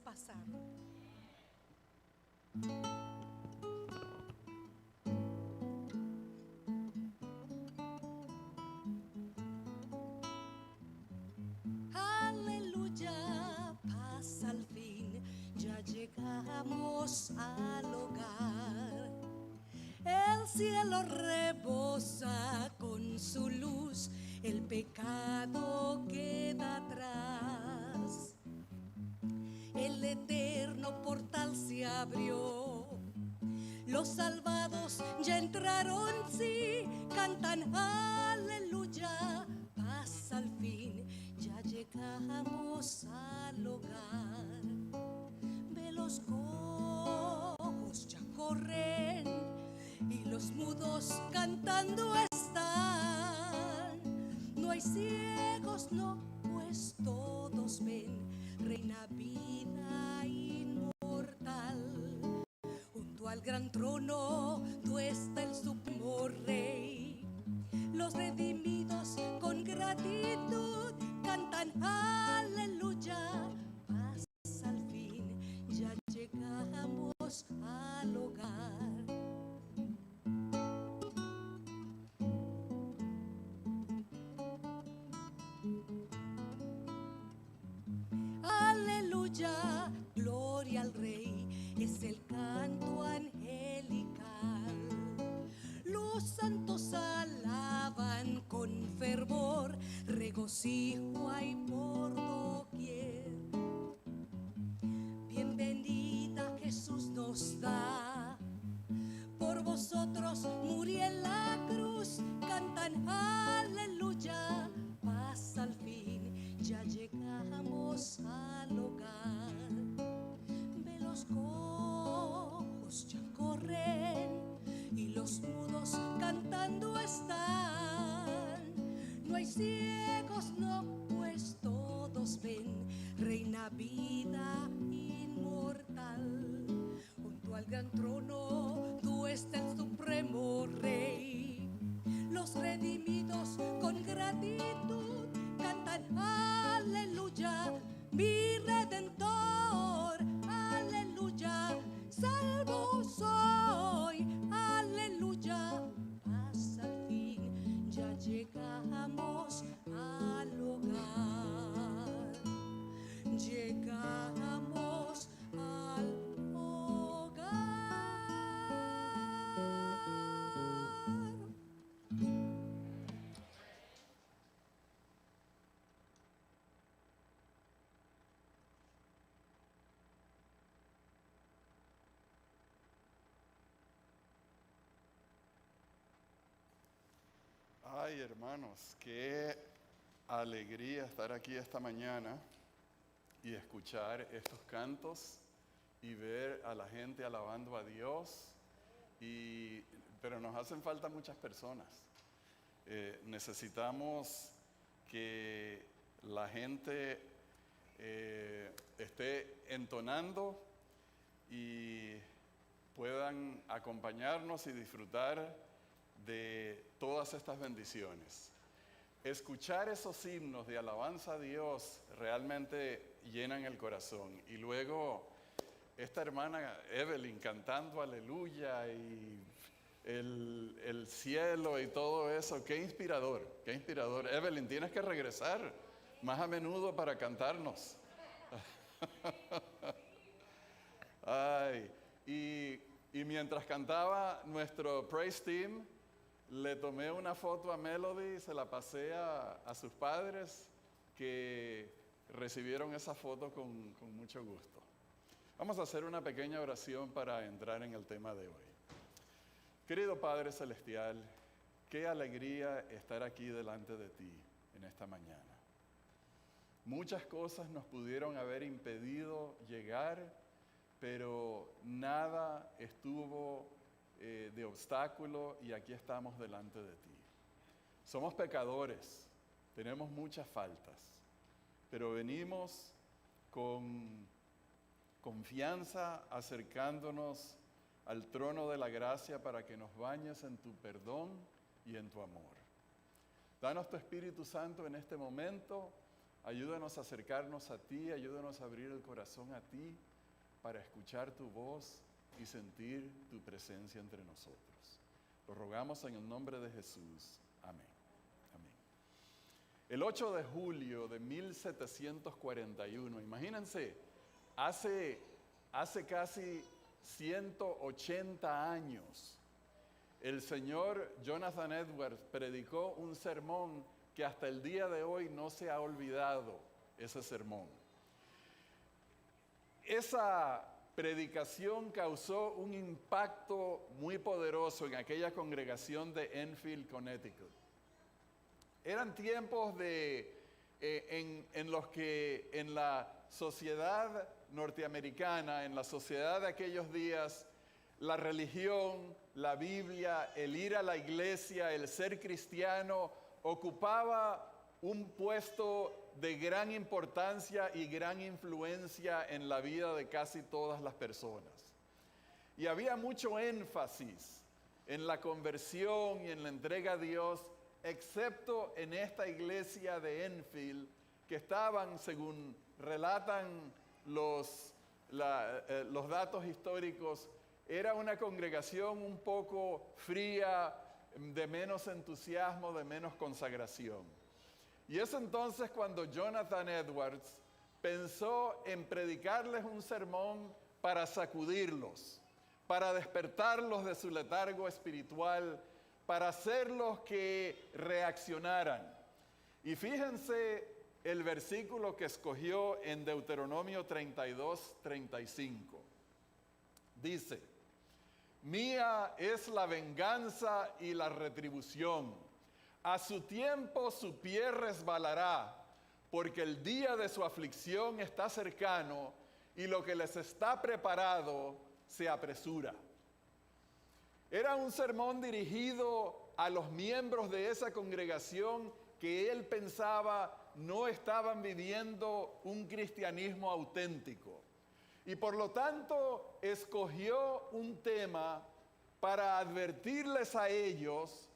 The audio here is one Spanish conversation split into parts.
pasar. Aleluya, pasa al fin, ya llegamos al hogar. El cielo rebosa con su luz, el pecado queda atrás. El eterno portal se abrió, los salvados ya entraron, sí, cantan aleluya, pasa al fin, ya llegamos al hogar. Ve los cojos ya corren y los mudos cantando están. No hay ciegos, no, pues todos ven, reina vida inmortal. Junto al gran trono tú estás el supremo rey. Los redimidos con gratitud cantan aleluya, pasa al fin, ya llegamos al hogar. Aleluya, gloria al Rey, es el canto angelical. Los santos alaban con fervor, regocijo hay por doquier. Bienvenida Jesús nos da, por vosotros murió en la cruz, cantan aleluya, pasa al fin, ya llegamos al hogar. Ve los cojos ya corren y los mudos cantando están. No hay ciegos, no, pues todos ven, reina vida inmortal. Junto al gran trono tú estás el supremo rey. Los redimidos con gratitud cantan aleluya, mi redentor, aleluya, salvo soy, aleluya, pasa al fin, ya llegamos al hogar, llegamos al hogar. Ay, hermanos, qué alegría estar aquí esta mañana y escuchar estos cantos y ver a la gente alabando a Dios. Pero nos hacen falta muchas personas. Necesitamos que la gente esté entonando y puedan acompañarnos y disfrutar de todas estas bendiciones. Escuchar esos himnos de alabanza a Dios realmente llenan el corazón. Y luego esta hermana Evelyn cantando aleluya y el cielo y todo eso, qué inspirador, qué inspirador. Evelyn, tienes que regresar más a menudo para cantarnos. Ay, y mientras cantaba nuestro praise team, le tomé una foto a Melody y se la pasé a sus padres, que recibieron esa foto con mucho gusto. Vamos a hacer una pequeña oración para entrar en el tema de hoy. Querido Padre Celestial, qué alegría estar aquí delante de ti en esta mañana. Muchas cosas nos pudieron haber impedido llegar, pero nada estuvo de obstáculo y aquí estamos delante de ti. Somos pecadores, tenemos muchas faltas, pero venimos con confianza acercándonos al trono de la gracia para que nos bañes en tu perdón y en tu amor. Danos tu Espíritu Santo en este momento, Ayúdanos a acercarnos a ti, ayúdanos a abrir el corazón a ti para escuchar tu voz y sentir tu presencia entre nosotros. Lo rogamos en el nombre de Jesús. Amén. Amén. El 8 de julio de 1741, imagínense, hace casi 180 años, el señor Jonathan Edwards predicó un sermón que hasta el día de hoy no se ha olvidado ese sermón. Esa predicación causó un impacto muy poderoso en aquella congregación de Enfield, Connecticut. Eran tiempos en los que en la sociedad norteamericana, en la sociedad de aquellos días, la religión, la Biblia, el ir a la iglesia, el ser cristiano, ocupaba un puesto de gran importancia y gran influencia en la vida de casi todas las personas. Y había mucho énfasis en la conversión y en la entrega a Dios, excepto en esta iglesia de Enfield, que estaban, según relatan los datos históricos, era una congregación un poco fría, de menos entusiasmo, de menos consagración. Y es entonces cuando Jonathan Edwards pensó en predicarles un sermón para sacudirlos, para despertarlos de su letargo espiritual, para hacerlos que reaccionaran. Y fíjense el versículo que escogió en Deuteronomio 32:35. Dice: mía es la venganza y la retribución. A su tiempo su pie resbalará, porque el día de su aflicción está cercano y lo que les está preparado se apresura. Era un sermón dirigido a los miembros de esa congregación que él pensaba no estaban viviendo un cristianismo auténtico. Y por lo tanto escogió un tema para advertirles a ellos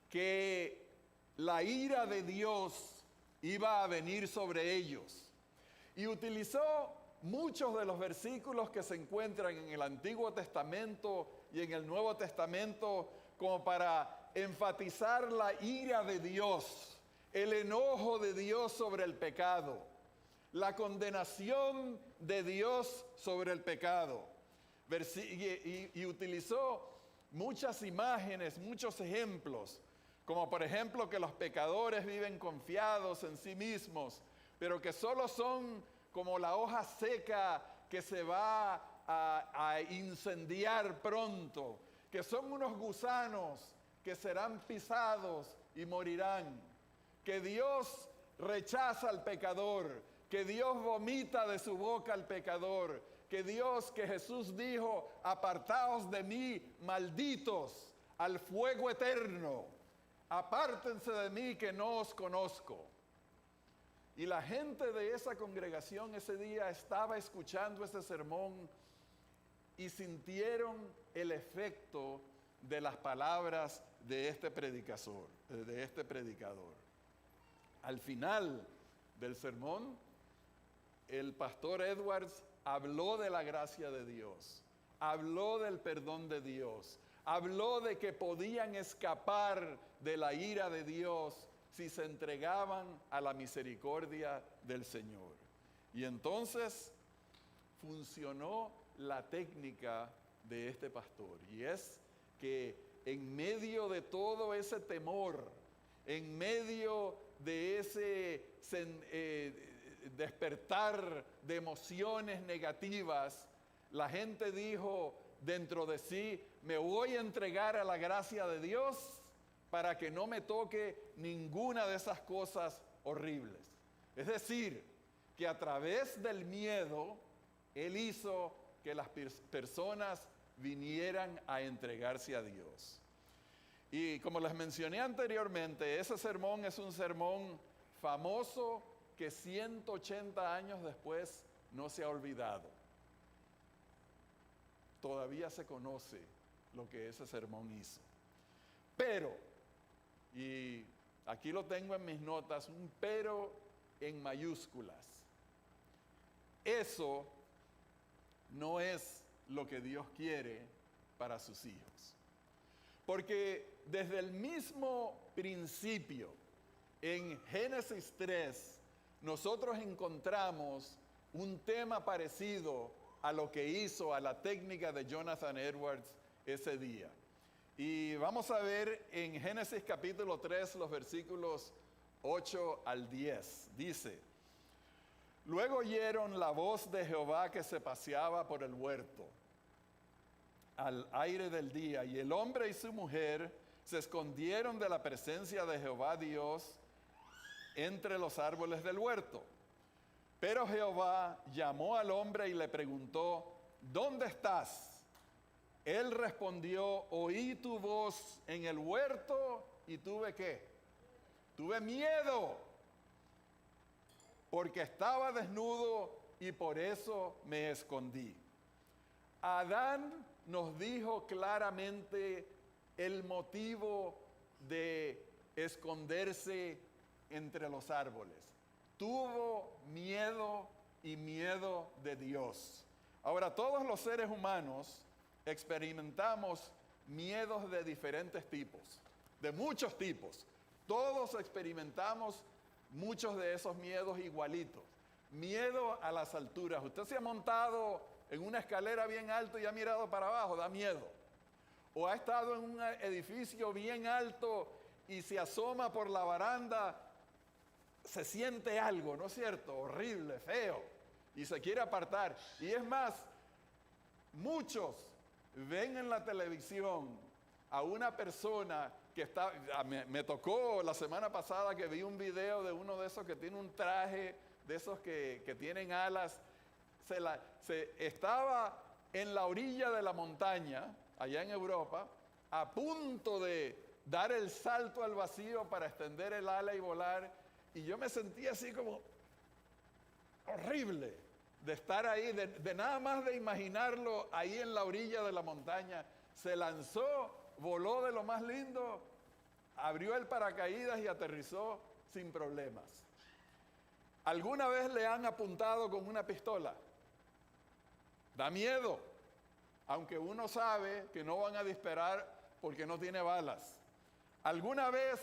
que la ira de Dios iba a venir sobre ellos. Y utilizó muchos de los versículos que se encuentran en el Antiguo Testamento y en el Nuevo Testamento como para enfatizar la ira de Dios, el enojo de Dios sobre el pecado, la condenación de Dios sobre el pecado. Y utilizó muchas imágenes, muchos ejemplos, como por ejemplo que los pecadores viven confiados en sí mismos, pero que solo son como la hoja seca que se va a incendiar pronto, que son unos gusanos que serán pisados y morirán, que Dios rechaza al pecador, que Dios vomita de su boca al pecador, que Jesús dijo: apartaos de mí, malditos, al fuego eterno, apártense de mí que no os conozco. Y la gente de esa congregación ese día estaba escuchando ese sermón y sintieron el efecto de las palabras de este predicador. Al final del sermón, el pastor Edwards habló de la gracia de Dios, habló del perdón de Dios, habló de que podían escapar de la ira de Dios si se entregaban a la misericordia del Señor. Y entonces funcionó la técnica de este pastor, y es que en medio de todo ese temor, en medio de ese despertar de emociones negativas, la gente dijo dentro de sí: me voy a entregar a la gracia de Dios para que no me toque ninguna de esas cosas horribles. Es decir, que a través del miedo, Él hizo que las personas vinieran a entregarse a Dios. Y como les mencioné anteriormente, ese sermón es un sermón famoso que 180 años después no se ha olvidado. Todavía se conoce lo que ese sermón hizo. Pero, y aquí lo tengo en mis notas, un pero en mayúsculas. Eso no es lo que Dios quiere para sus hijos. Porque desde el mismo principio, en Génesis 3, nosotros encontramos un tema parecido a lo que hizo, a la técnica de Jonathan Edwards ese día. Y vamos a ver en Génesis capítulo 3 los versículos 8 al 10. Dice: luego oyeron la voz de Jehová que se paseaba por el huerto al aire del día, y el hombre y su mujer se escondieron de la presencia de Jehová Dios entre los árboles del huerto. Pero Jehová llamó al hombre y le preguntó: ¿dónde estás? Él respondió: oí tu voz en el huerto y tuve ¿qué? Tuve miedo, porque estaba desnudo y por eso me escondí. Adán nos dijo claramente el motivo de esconderse entre los árboles. Tuvo miedo y miedo de Dios. Ahora, todos los seres humanos experimentamos miedos de diferentes tipos, de muchos tipos. Todos experimentamos muchos de esos miedos igualitos. Miedo a las alturas. Usted se ha montado en una escalera bien alto y ha mirado para abajo, da miedo. O ha estado en un edificio bien alto y se asoma por la baranda, se siente algo, ¿no es cierto? Horrible, feo, y se quiere apartar. Y es más, muchos ven en la televisión a una persona que está, me tocó la semana pasada que vi un video de uno de esos que tiene un traje, de esos que tienen alas. Estaba en la orilla de la montaña, allá en Europa, a punto de dar el salto al vacío para extender el ala y volar, y yo me sentía así como horrible de estar ahí, de nada más de imaginarlo ahí en la orilla de la montaña. Se lanzó, voló de lo más lindo, abrió el paracaídas y aterrizó sin problemas. ¿Alguna vez le han apuntado con una pistola? Da miedo, aunque uno sabe que no van a disparar porque no tiene balas. ¿Alguna vez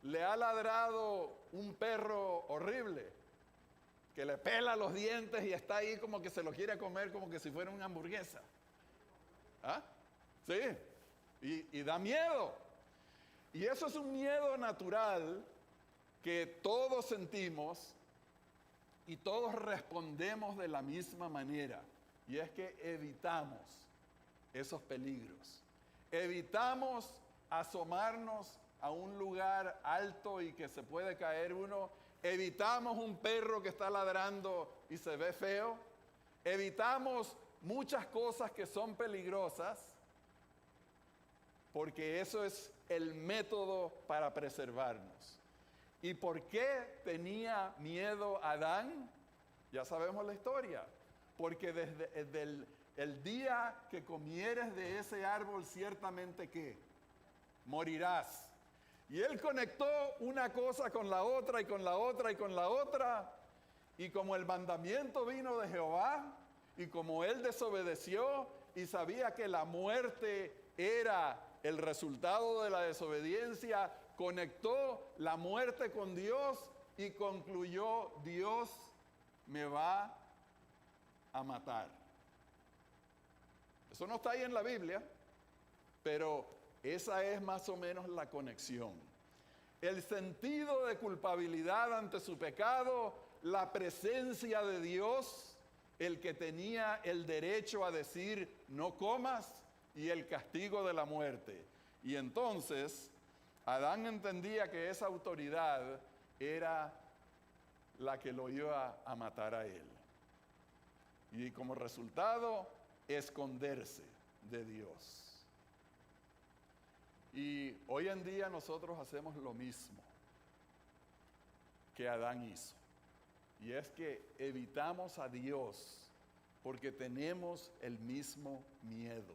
le ha ladrado un perro horrible que le pela los dientes y está ahí como que se lo quiere comer como que si fuera una hamburguesa? ¿Ah? Sí, y da miedo. Y eso es un miedo natural que todos sentimos y todos respondemos de la misma manera. Y es que evitamos esos peligros. Evitamos asomarnos a un lugar alto y que se puede caer uno. Evitamos un perro que está ladrando y se ve feo. Evitamos muchas cosas que son peligrosas porque eso es el método para preservarnos. ¿Y por qué tenía miedo Adán? Ya sabemos la historia. Porque desde el día que comieres de ese árbol, ciertamente ¿qué? Morirás. Y él conectó una cosa con la otra y con la otra y con la otra. Y como el mandamiento vino de Jehová, y como él desobedeció y sabía que la muerte era el resultado de la desobediencia, conectó la muerte con Dios y concluyó: Dios me va a matar. Eso no está ahí en la Biblia, pero esa es más o menos la conexión. El sentido de culpabilidad ante su pecado, la presencia de Dios, el que tenía el derecho a decir no comas, y el castigo de la muerte. Y entonces Adán entendía que esa autoridad era la que lo iba a matar a él. Y como resultado, esconderse de Dios. Y hoy en día nosotros hacemos lo mismo que Adán hizo. Y es que evitamos a Dios porque tenemos el mismo miedo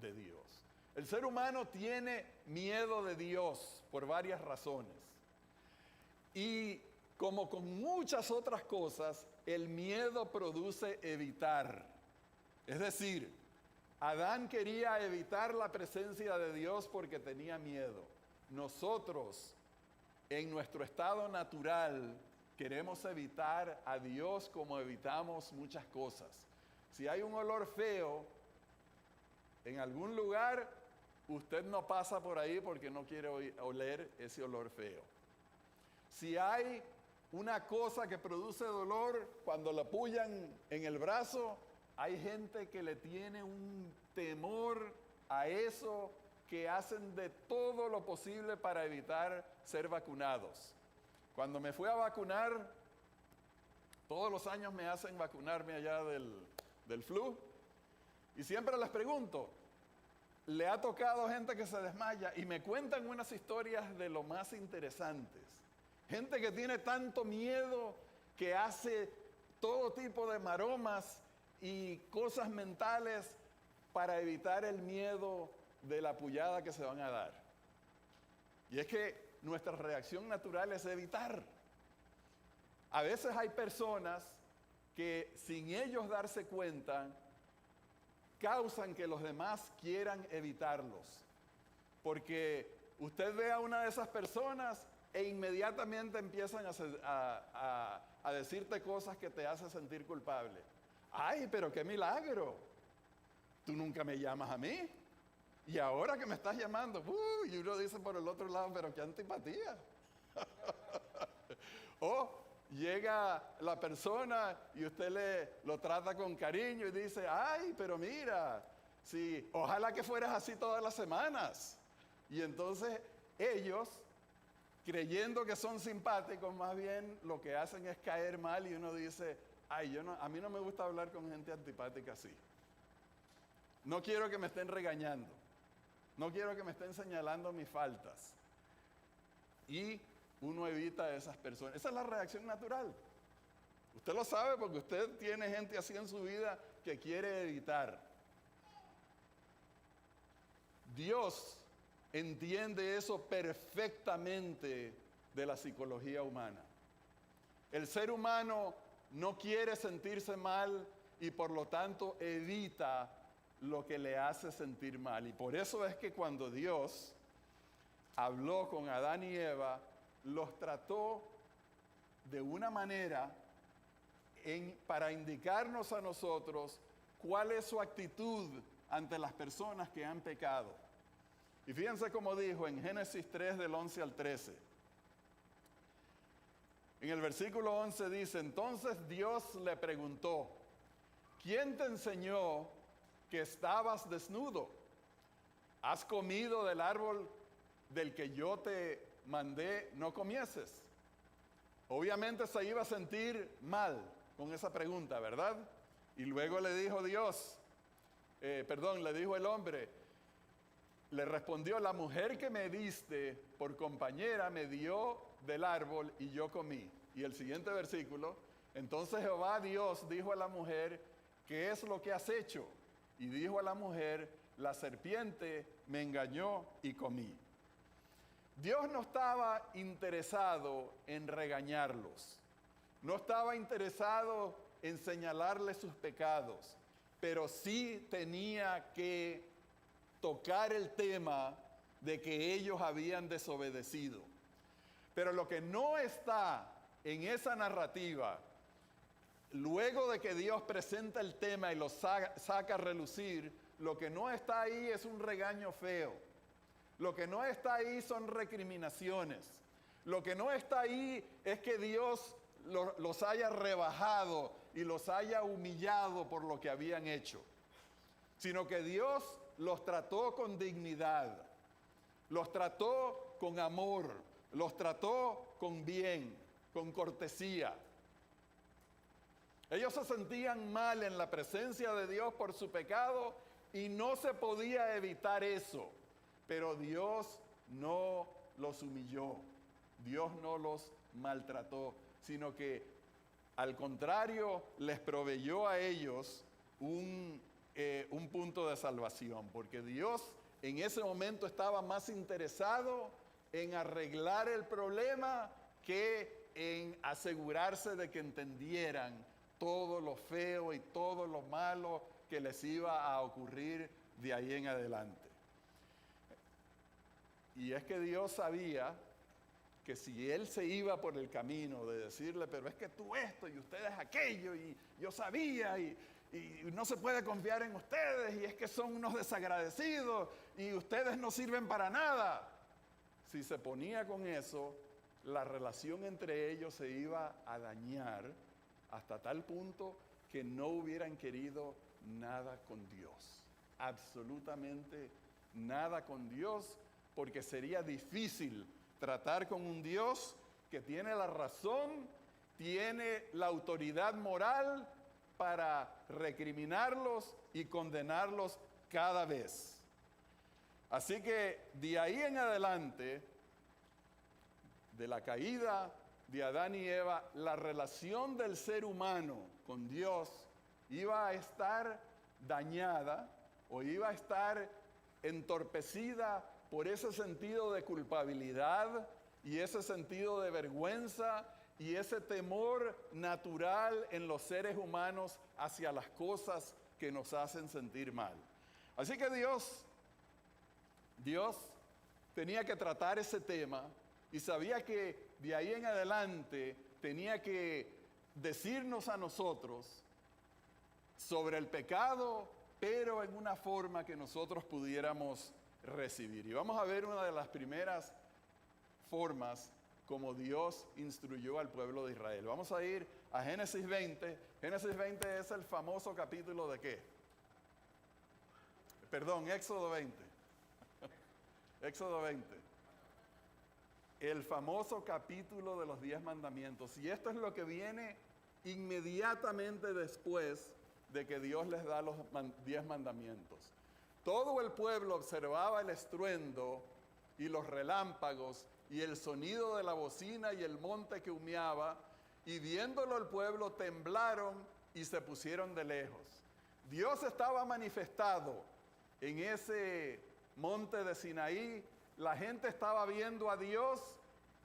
de Dios. El ser humano tiene miedo de Dios por varias razones. Y como con muchas otras cosas, el miedo produce evitar. Es decir, Adán quería evitar la presencia de Dios porque tenía miedo. Nosotros, en nuestro estado natural, queremos evitar a Dios como evitamos muchas cosas. Si hay un olor feo en algún lugar, usted no pasa por ahí porque no quiere oler ese olor feo. Si hay una cosa que produce dolor cuando la pullan en el brazo, hay gente que le tiene un temor a eso, que hacen de todo lo posible para evitar ser vacunados. Cuando me fui a vacunar, todos los años me hacen vacunarme allá del flu, y siempre les pregunto, ¿le ha tocado gente que se desmaya? Y me cuentan unas historias de lo más interesantes. Gente que tiene tanto miedo que hace todo tipo de maromas y cosas mentales para evitar el miedo de la pullada que se van a dar. Y es que nuestra reacción natural es evitar. A veces hay personas que sin ellos darse cuenta causan que los demás quieran evitarlos. Porque usted ve a una de esas personas e inmediatamente empiezan a decirte cosas que te hacen sentir culpable. ¡Ay, pero qué milagro! Tú nunca me llamas a mí. Y ahora que me estás llamando, y uno dice por el otro lado, pero qué antipatía. O llega la persona y usted lo trata con cariño y dice, ay, pero mira, sí, ojalá que fueras así todas las semanas. Y entonces ellos, creyendo que son simpáticos, más bien lo que hacen es caer mal y uno dice, ay, a mí no me gusta hablar con gente antipática así. No quiero que me estén regañando. No quiero que me estén señalando mis faltas. Y uno evita a esas personas. Esa es la reacción natural. Usted lo sabe porque usted tiene gente así en su vida que quiere evitar. Dios entiende eso perfectamente de la psicología humana. El ser humano no quiere sentirse mal y por lo tanto evita lo que le hace sentir mal. Y por eso es que cuando Dios habló con Adán y Eva, los trató de una manera para indicarnos a nosotros cuál es su actitud ante las personas que han pecado. Y fíjense cómo dijo en Génesis 3 del 11 al 13. En el versículo 11 dice, entonces Dios le preguntó, ¿quién te enseñó que estabas desnudo? ¿Has comido del árbol del que yo te mandé no comieses? Obviamente se iba a sentir mal con esa pregunta, ¿verdad? Y luego le dijo le dijo el hombre, le respondió, la mujer que me diste por compañera me dio del árbol y yo comí. Y el siguiente versículo, entonces Jehová Dios dijo a la mujer, ¿qué es lo que has hecho? Y dijo a la mujer, la serpiente me engañó y comí. Dios no estaba interesado en regañarlos, no estaba interesado en señalarles sus pecados, pero sí tenía que tocar el tema de que ellos habían desobedecido. Pero lo que no está en esa narrativa, luego de que Dios presenta el tema y lo saca a relucir, lo que no está ahí es un regaño feo. Lo que no está ahí son recriminaciones. Lo que no está ahí es que Dios los haya rebajado y los haya humillado por lo que habían hecho. Sino que Dios los trató con dignidad, los trató con amor, los trató con bien, con cortesía. Ellos se sentían mal en la presencia de Dios por su pecado y no se podía evitar eso. Pero Dios no los humilló, Dios no los maltrató, sino que al contrario les proveyó a ellos un punto de salvación, porque Dios en ese momento estaba más interesado en arreglar el problema que en asegurarse de que entendieran todo lo feo y todo lo malo que les iba a ocurrir de ahí en adelante. Y es que Dios sabía que si Él se iba por el camino de decirle, pero es que tú esto y ustedes aquello, y yo sabía, y no se puede confiar en ustedes, y es que son unos desagradecidos, y ustedes no sirven para nada. Si se ponía con eso, la relación entre ellos se iba a dañar hasta tal punto que no hubieran querido nada con Dios. Absolutamente nada con Dios, porque sería difícil tratar con un Dios que tiene la razón, tiene la autoridad moral para recriminarlos y condenarlos cada vez. Así que de ahí en adelante, de la caída de Adán y Eva, la relación del ser humano con Dios iba a estar dañada o iba a estar entorpecida por ese sentido de culpabilidad y ese sentido de vergüenza y ese temor natural en los seres humanos hacia las cosas que nos hacen sentir mal. Así que Dios tenía que tratar ese tema y sabía que de ahí en adelante tenía que decirnos a nosotros sobre el pecado, pero en una forma que nosotros pudiéramos recibir. Y vamos a ver una de las primeras formas como Dios instruyó al pueblo de Israel. Vamos a ir a Génesis 20. Génesis 20 es el famoso capítulo de ¿qué? Perdón, Éxodo 20. Éxodo 20. El famoso capítulo de los 10 mandamientos. Y esto es lo que viene inmediatamente después de que Dios les da los 10 mandamientos. Todo el pueblo observaba el estruendo y los relámpagos y el sonido de la bocina y el monte que humeaba, y viéndolo el pueblo temblaron y se pusieron de lejos. Dios estaba manifestado en ese monte de Sinaí, la gente estaba viendo a Dios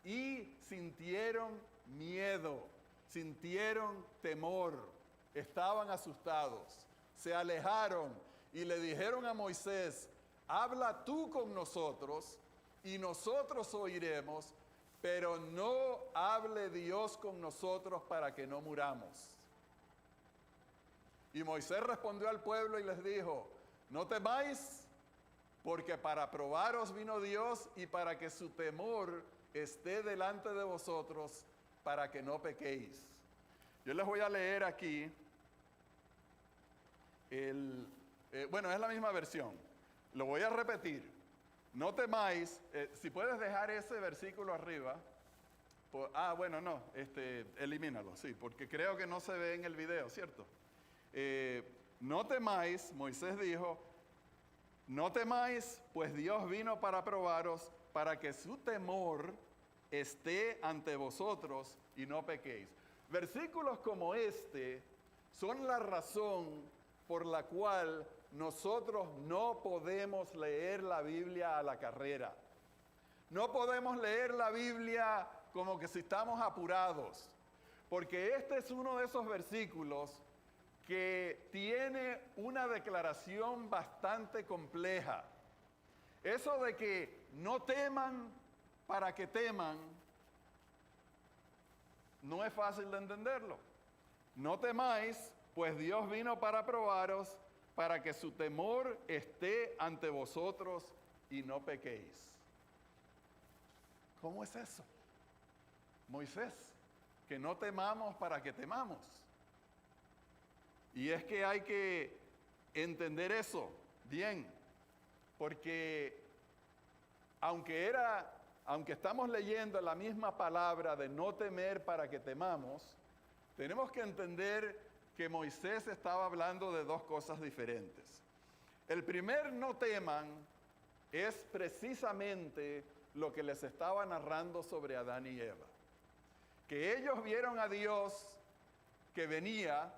y sintieron miedo, sintieron temor, estaban asustados, se alejaron y le dijeron a Moisés, habla tú con nosotros y nosotros oiremos, pero no hable Dios con nosotros para que no muramos. Y Moisés respondió al pueblo y les dijo, no temáis, porque para probaros vino Dios y para que su temor esté delante de vosotros, para que no pequéis. Yo les voy a leer aquí, bueno, es la misma versión, lo voy a repetir. No temáis, si puedes dejar ese versículo arriba, bueno, no, elimínalo, sí, porque creo que no se ve en el video, ¿cierto? No temáis, Moisés dijo, no temáis, pues Dios vino para probaros, para que su temor esté ante vosotros y no pequéis. Versículos como este son la razón por la cual nosotros no podemos leer la Biblia a la carrera. No podemos leer la Biblia como que si estamos apurados, porque este es uno de esos versículos que tiene una declaración bastante compleja. Eso de que no teman para que teman, no es fácil de entenderlo. No temáis, pues Dios vino para probaros, para que su temor esté ante vosotros y no pequéis. ¿Cómo es eso? Moisés, que no temamos para que temamos. Y es que hay que entender eso bien, porque aunque estamos leyendo la misma palabra de no temer para que temamos, tenemos que entender que Moisés estaba hablando de dos cosas diferentes. El primer no teman es precisamente lo que les estaba narrando sobre Adán y Eva. Que ellos vieron a Dios que venía,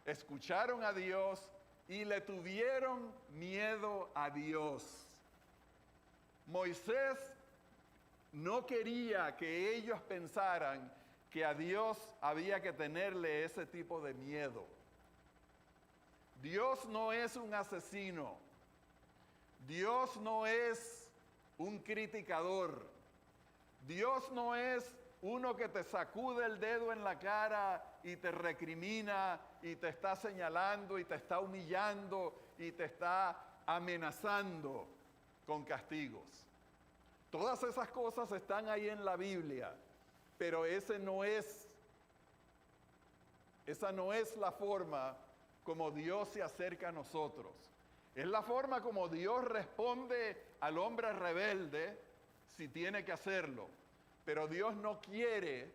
escucharon a Dios y le tuvieron miedo a Dios. Moisés no quería que ellos pensaran que a Dios había que tenerle ese tipo de miedo. Dios no es un asesino. Dios no es un criticador. Dios no es uno que te sacude el dedo en la cara y te recrimina y te está señalando y te está humillando y te está amenazando con castigos. Todas esas cosas están ahí en la Biblia, pero esa no es la forma como Dios se acerca a nosotros. Es la forma como Dios responde al hombre rebelde si tiene que hacerlo. Pero Dios no quiere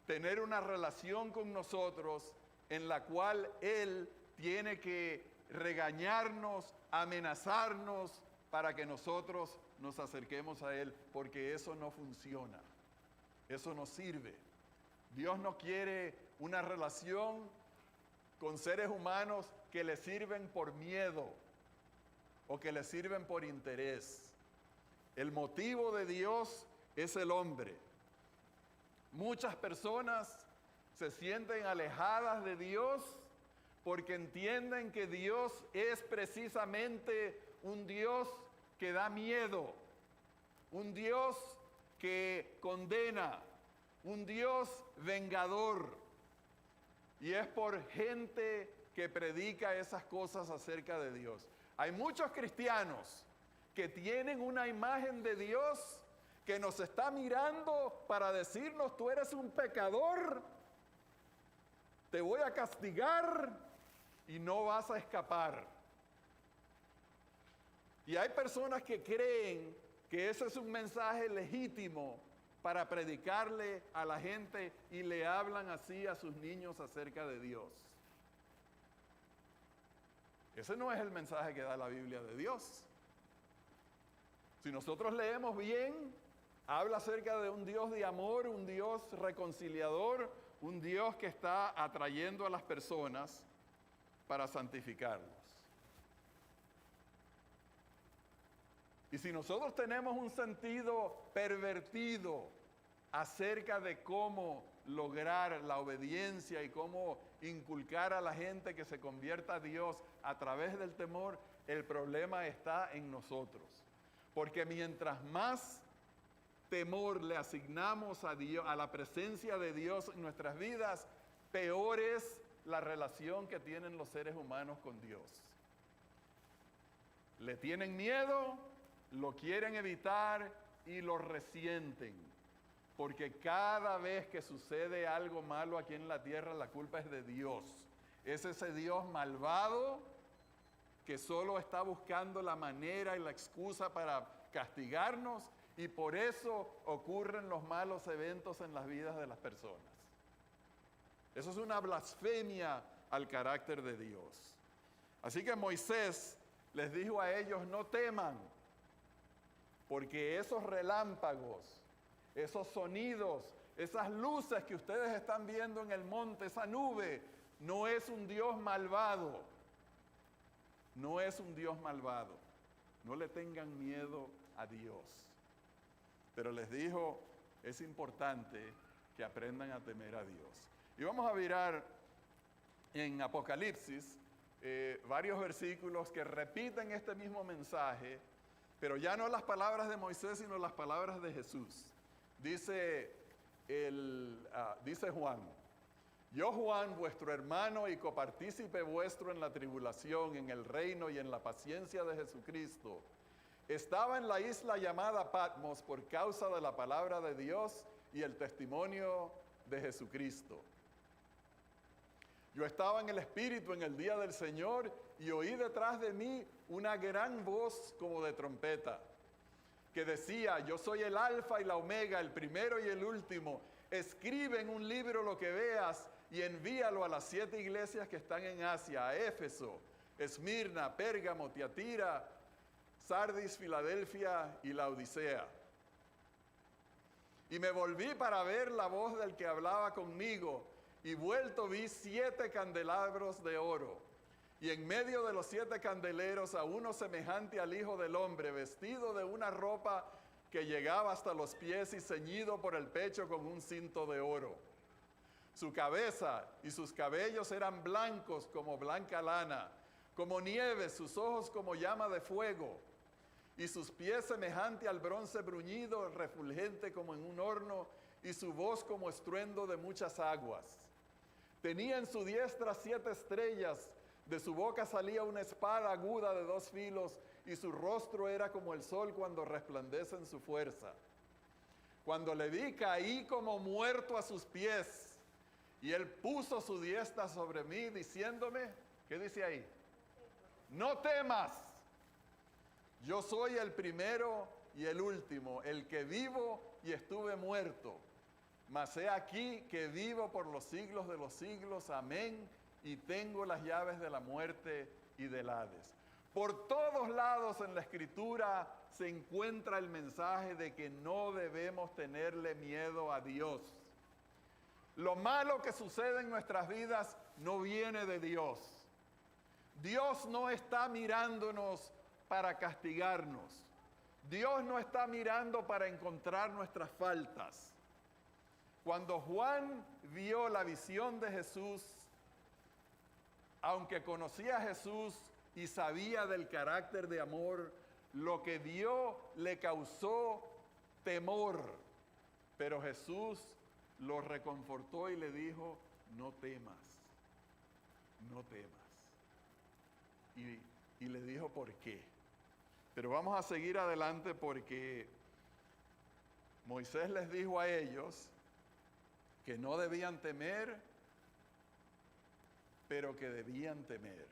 tener una relación con nosotros en la cual Él tiene que regañarnos, amenazarnos para que nosotros nos acerquemos a Él, porque eso no funciona. Eso no sirve. Dios no quiere una relación con seres humanos que le sirven por miedo o que le sirven por interés. El motivo de Dios es el hombre. Muchas personas se sienten alejadas de Dios porque entienden que Dios es precisamente un Dios que da miedo, un Dios que condena, un Dios vengador. Y es por gente que predica esas cosas acerca de Dios. Hay muchos cristianos que tienen una imagen de Dios que nos está mirando para decirnos: tú eres un pecador, te voy a castigar y no vas a escapar. Y hay personas que creen que ese es un mensaje legítimo para predicarle a la gente y le hablan así a sus niños acerca de Dios. Ese no es el mensaje que da la Biblia de Dios. Si nosotros leemos bien, habla acerca de un Dios de amor, un Dios reconciliador, un Dios que está atrayendo a las personas para santificarlos. Y si nosotros tenemos un sentido pervertido acerca de cómo lograr la obediencia y cómo inculcar a la gente que se convierta a Dios a través del temor, el problema está en nosotros. Porque mientras más temor le asignamos a Dios, a la presencia de Dios en nuestras vidas, peor es la relación que tienen los seres humanos con Dios. Le tienen miedo, lo quieren evitar y lo resienten. Porque cada vez que sucede algo malo aquí en la tierra, la culpa es de Dios. Es ese Dios malvado que solo está buscando la manera y la excusa para castigarnos, y por eso ocurren los malos eventos en las vidas de las personas. Eso es una blasfemia al carácter de Dios. Así que Moisés les dijo a ellos: no teman, porque esos relámpagos, esos sonidos, esas luces que ustedes están viendo en el monte, esa nube, no es un Dios malvado. No es un Dios malvado. No le tengan miedo a Dios. Pero les dijo, es importante que aprendan a temer a Dios. Y vamos a mirar en Apocalipsis varios versículos que repiten este mismo mensaje, pero ya no las palabras de Moisés, sino las palabras de Jesús. Dice Juan: yo, Juan, vuestro hermano y copartícipe vuestro en la tribulación, en el reino y en la paciencia de Jesucristo, estaba en la isla llamada Patmos por causa de la palabra de Dios y el testimonio de Jesucristo. Yo estaba en el Espíritu en el día del Señor y oí detrás de mí una gran voz como de trompeta, que decía: yo soy el Alfa y la Omega, el primero y el último. Escribe en un libro lo que veas y envíalo a las 7 iglesias que están en Asia: a Éfeso, Esmirna, Pérgamo, Tiatira, Sardis, Filadelfia y Laodicea. Y me volví para ver la voz del que hablaba conmigo, y vuelto vi 7 candelabros de oro, y en medio de los 7 candeleros a uno semejante al Hijo del Hombre, vestido de una ropa que llegaba hasta los pies y ceñido por el pecho con un cinto de oro. Su cabeza y sus cabellos eran blancos como blanca lana, como nieve, sus ojos como llama de fuego, y sus pies semejante al bronce bruñido, refulgente como en un horno, y su voz como estruendo de muchas aguas. Tenía en su diestra 7 estrellas, de su boca salía una espada aguda de 2 filos, y su rostro era como el sol cuando resplandece en su fuerza. Cuando le vi, caí como muerto a sus pies, y él puso su diestra sobre mí, diciéndome, ¿qué dice ahí? No temas, yo soy el primero y el último, el que vivo y estuve muerto. Mas he aquí que vivo por los siglos de los siglos, amén, y tengo las llaves de la muerte y del Hades. Por todos lados en la Escritura se encuentra el mensaje de que no debemos tenerle miedo a Dios. Lo malo que sucede en nuestras vidas no viene de Dios. Dios no está mirándonos para castigarnos. Dios no está mirando para encontrar nuestras faltas. Cuando Juan vio la visión de Jesús, aunque conocía a Jesús y sabía del carácter de amor, lo que vio le causó temor. Pero Jesús lo reconfortó y le dijo, no temas, no temas. Y le dijo por qué. Pero vamos a seguir adelante porque Moisés les dijo a ellos que no debían temer, pero que debían temer.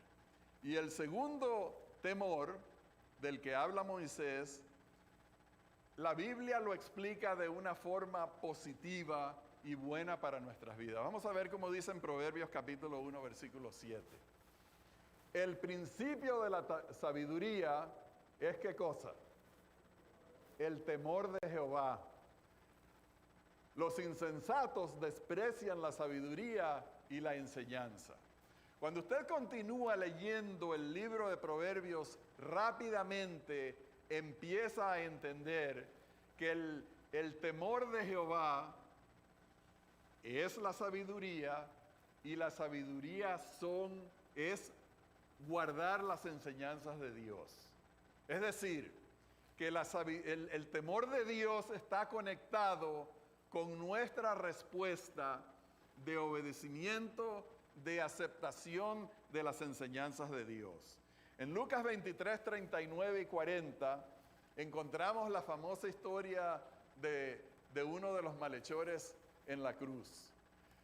Y el segundo temor del que habla Moisés, la Biblia lo explica de una forma positiva y buena para nuestras vidas. Vamos a ver cómo dice en Proverbios capítulo 1, versículo 7. El principio de la sabiduría es ¿qué cosa? El temor de Jehová. Los insensatos desprecian la sabiduría y la enseñanza. Cuando usted continúa leyendo el libro de Proverbios, rápidamente empieza a entender que el temor de Jehová es la sabiduría y la sabiduría es guardar las enseñanzas de Dios. Es decir, que el temor de Dios está conectado con nuestra respuesta de obedecimiento, de aceptación de las enseñanzas de Dios. En Lucas 23, 39 y 40 encontramos la famosa historia de uno de los malhechores en la cruz.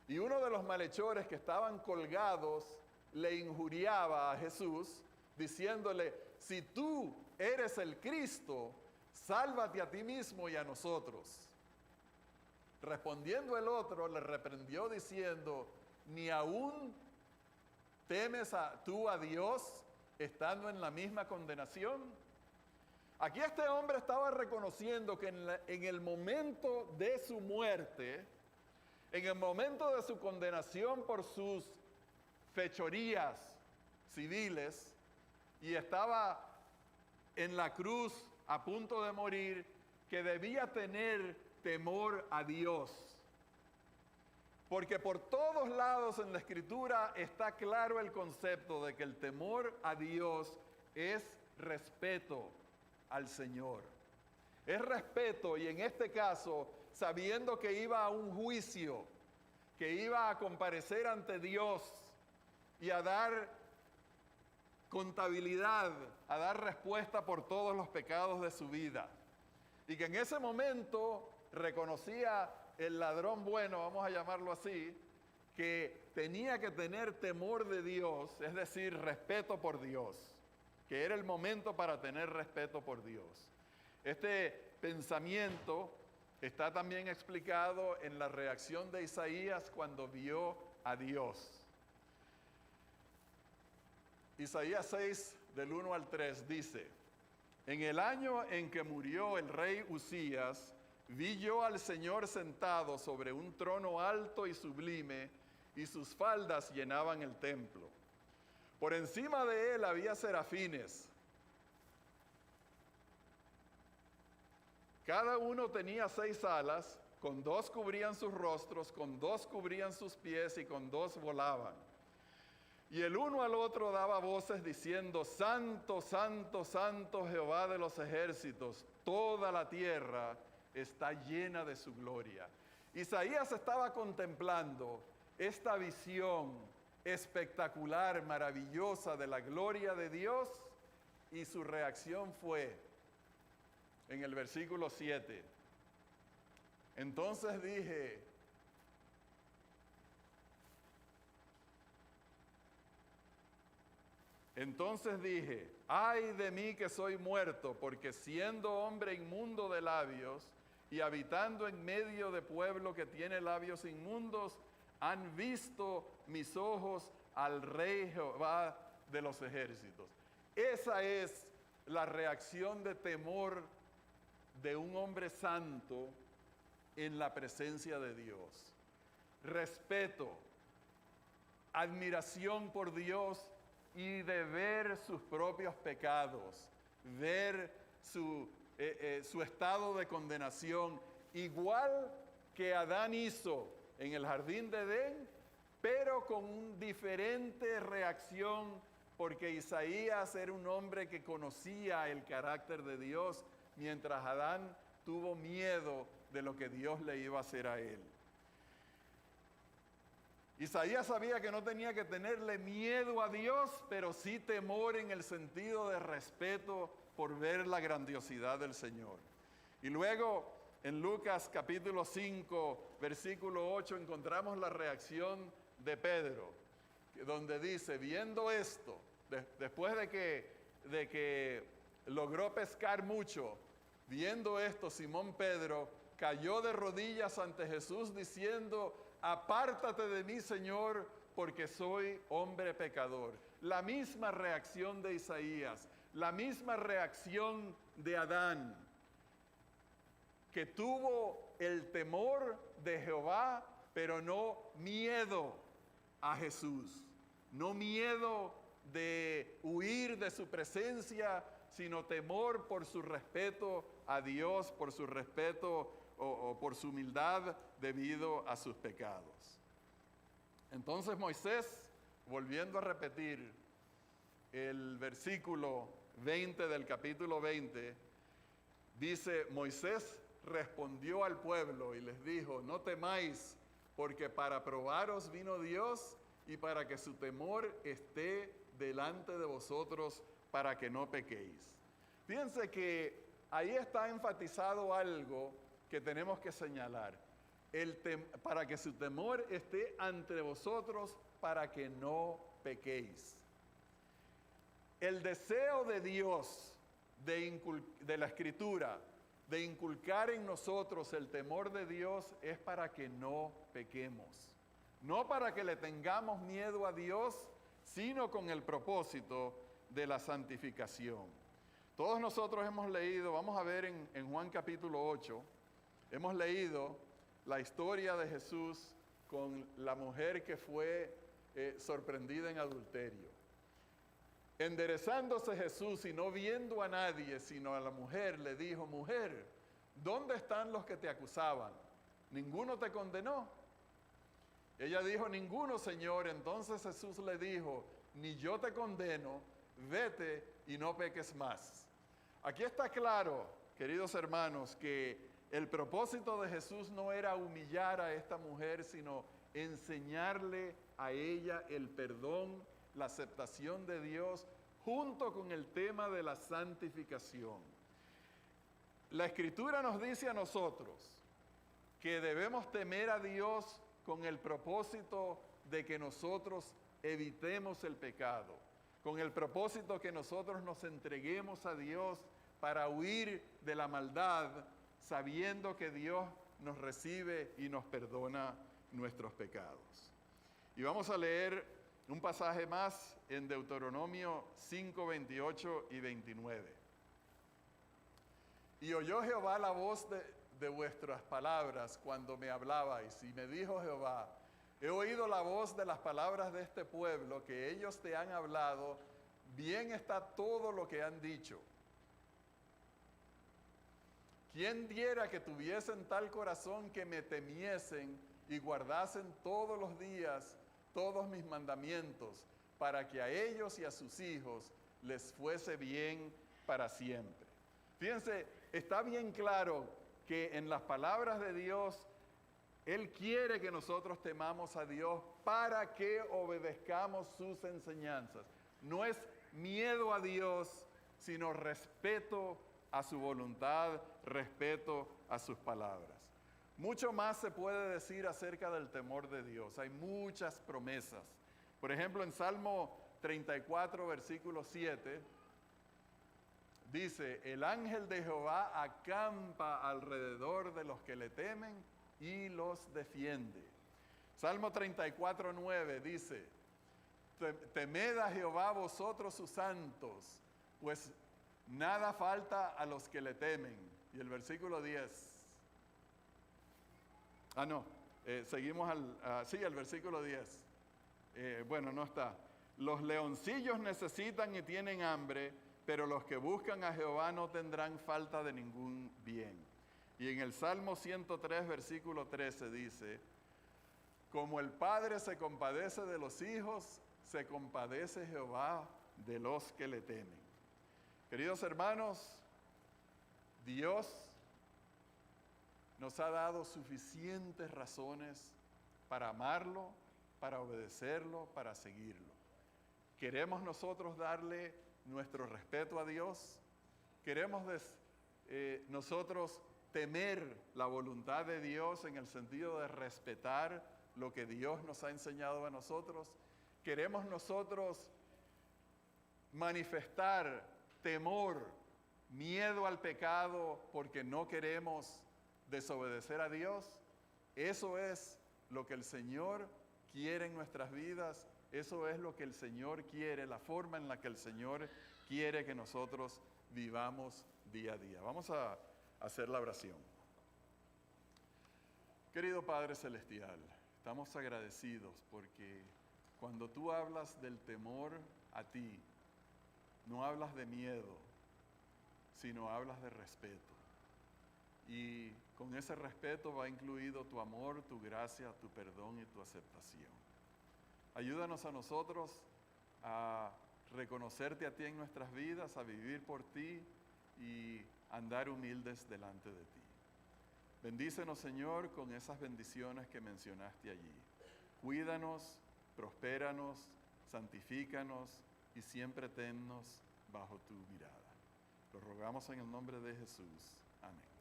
Y uno de los malhechores que estaban colgados le injuriaba a Jesús diciéndole, si tú eres el Cristo, sálvate a ti mismo y a nosotros. Respondiendo el otro, le reprendió diciendo, ¿ni aún temes tú a Dios estando en la misma condenación? Aquí este hombre estaba reconociendo que en el momento de su muerte, en el momento de su condenación por sus fechorías civiles, y estaba en la cruz a punto de morir, que debía tener temor a Dios. Porque por todos lados en la Escritura está claro el concepto de que el temor a Dios es respeto al Señor. Es respeto, y en este caso, sabiendo que iba a un juicio, que iba a comparecer ante Dios y a dar contabilidad, a dar respuesta por todos los pecados de su vida. Y que en ese momento reconocía el ladrón bueno, vamos a llamarlo así, que tenía que tener temor de Dios, es decir, respeto por Dios, que era el momento para tener respeto por Dios. Este pensamiento está también explicado en la reacción de Isaías cuando vio a Dios. Isaías 6, del 1 al 3, dice, en el año en que murió el rey Uzías, vi yo al Señor sentado sobre un trono alto y sublime, y sus faldas llenaban el templo. Por encima de él había serafines Cada uno tenía 6 alas, con 2 cubrían sus rostros, con 2 cubrían sus pies y con 2 volaban. Y el uno al otro daba voces diciendo: Santo, santo, santo Jehová de los ejércitos, toda la tierra está llena de su gloria. Isaías estaba contemplando esta visión espectacular, maravillosa de la gloria de Dios, y su reacción fue, en el versículo 7, entonces dije, ay de mí que soy muerto, porque siendo hombre inmundo de labios y habitando en medio de pueblo que tiene labios inmundos, han visto mis ojos al Rey Jehová de los ejércitos. Esa es la reacción de temor de un hombre santo en la presencia de Dios. Respeto, admiración por Dios y de ver sus propios pecados, ver su estado de condenación, igual que Adán hizo en el jardín de Edén, pero con una diferente reacción, porque Isaías era un hombre que conocía el carácter de Dios, mientras Adán tuvo miedo de lo que Dios le iba a hacer a él. Isaías sabía que no tenía que tenerle miedo a Dios, pero sí temor en el sentido de respeto por ver la grandiosidad del Señor. Y luego en Lucas capítulo 5, versículo 8, encontramos la reacción de Pedro, donde dice, viendo esto, después de que logró pescar mucho, viendo esto, Simón Pedro cayó de rodillas ante Jesús diciendo: apártate de mí, Señor, porque soy hombre pecador. La misma reacción de Isaías, la misma reacción de Adán, que tuvo el temor de Jehová, pero no miedo a Jesús, no miedo de huir de su presencia, sino temor por su respeto a Dios, por su respeto o por su humildad debido a sus pecados. Entonces Moisés, volviendo a repetir el versículo 20 del capítulo 20, dice: Moisés respondió al pueblo y les dijo: no temáis, porque para probaros vino Dios y para que su temor esté delante de vosotros, para que no pequéis. Fíjense que ahí está enfatizado algo que tenemos que señalar. Para que su temor esté ante vosotros, para que no pequéis. El deseo de Dios, de la Escritura, de inculcar en nosotros el temor de Dios, es para que no pequemos. No para que le tengamos miedo a Dios, sino con el propósito de la santificación. Todos nosotros hemos leído, vamos a ver en Juan capítulo 8, hemos leído la historia de Jesús con la mujer que fue sorprendida en adulterio. Enderezándose Jesús y no viendo a nadie, sino a la mujer, le dijo: mujer, ¿dónde están los que te acusaban? ¿Ninguno te condenó? Ella dijo: ninguno, Señor. Entonces Jesús le dijo: ni yo te condeno, vete y no peques más. Aquí está claro, queridos hermanos, que el propósito de Jesús no era humillar a esta mujer, sino enseñarle a ella el perdón, la aceptación de Dios, junto con el tema de la santificación. La Escritura nos dice a nosotros que debemos temer a Dios con el propósito de que nosotros evitemos el pecado, con el propósito que nosotros nos entreguemos a Dios para huir de la maldad, sabiendo que Dios nos recibe y nos perdona nuestros pecados. Y vamos a leer un pasaje más en Deuteronomio 5, 28 y 29. Y oyó Jehová la voz de vuestras palabras cuando me hablabais, y me dijo Jehová: he oído la voz de las palabras de este pueblo, que ellos te han hablado, bien está todo lo que han dicho. ¿Quién diera que tuviesen tal corazón que me temiesen y guardasen todos los días todos mis mandamientos, para que a ellos y a sus hijos les fuese bien para siempre? Fíjense, está bien claro que en las palabras de Dios, Él quiere que nosotros temamos a Dios para que obedezcamos sus enseñanzas. No es miedo a Dios, sino respeto a su voluntad, respeto a sus palabras. Mucho más se puede decir acerca del temor de Dios. Hay muchas promesas. Por ejemplo, en Salmo 34, versículo 7, dice: el ángel de Jehová acampa alrededor de los que le temen y los defiende. Salmo 34, 9 dice: temed a Jehová vosotros sus santos, pues nada falta a los que le temen. Y el versículo 10. Seguimos al versículo 10. Bueno, no está. Los leoncillos necesitan y tienen hambre, pero los que buscan a Jehová no tendrán falta de ningún bien. Y en el Salmo 103, versículo 13 dice: como el Padre se compadece de los hijos, se compadece Jehová de los que le temen. Queridos hermanos, Dios nos ha dado suficientes razones para amarlo, para obedecerlo, para seguirlo. ¿Queremos nosotros darle nuestro respeto a Dios? ¿Queremos nosotros temer la voluntad de Dios en el sentido de respetar lo que Dios nos ha enseñado a nosotros? ¿Queremos nosotros manifestar temor, miedo al pecado porque no queremos desobedecer a Dios? Eso es lo que el Señor quiere en nuestras vidas. Eso es lo que el Señor quiere, la forma en la que el Señor quiere que nosotros vivamos día a día. Vamos a hacer la oración. Querido Padre Celestial, estamos agradecidos porque cuando tú hablas del temor a ti, no hablas de miedo, sino hablas de respeto. Y con ese respeto va incluido tu amor, tu gracia, tu perdón y tu aceptación. Ayúdanos a nosotros a reconocerte a ti en nuestras vidas, a vivir por ti y andar humildes delante de ti. Bendícenos, Señor, con esas bendiciones que mencionaste allí. Cuídanos, prospéranos, santifícanos y siempre tennos bajo tu mirada. Lo rogamos en el nombre de Jesús. Amén.